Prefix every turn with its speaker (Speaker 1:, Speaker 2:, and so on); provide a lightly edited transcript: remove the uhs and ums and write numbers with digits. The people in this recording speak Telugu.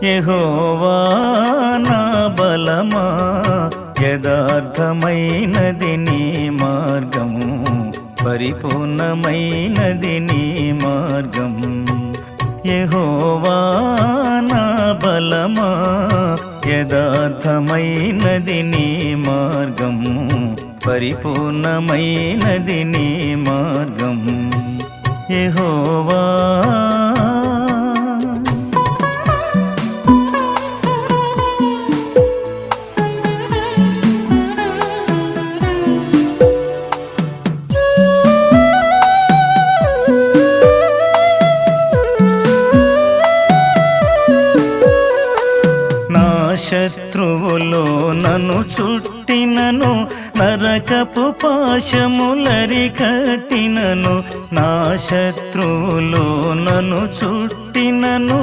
Speaker 1: యెహోవా నా బలమా, యథార్థమైనది నీ మార్గము, పరిపూర్ణమైనది నీ మార్గం. యెహోవా నా బలమా, యథార్థమైనది నీ మార్గం, పరిపూర్ణమైనది నీ మార్గం. యెహోవా శత్రువులో నన్ను చుట్టినను, నరకపు పాశములరికట్టినను. నా శత్రువులో నన్ను చుట్టినను,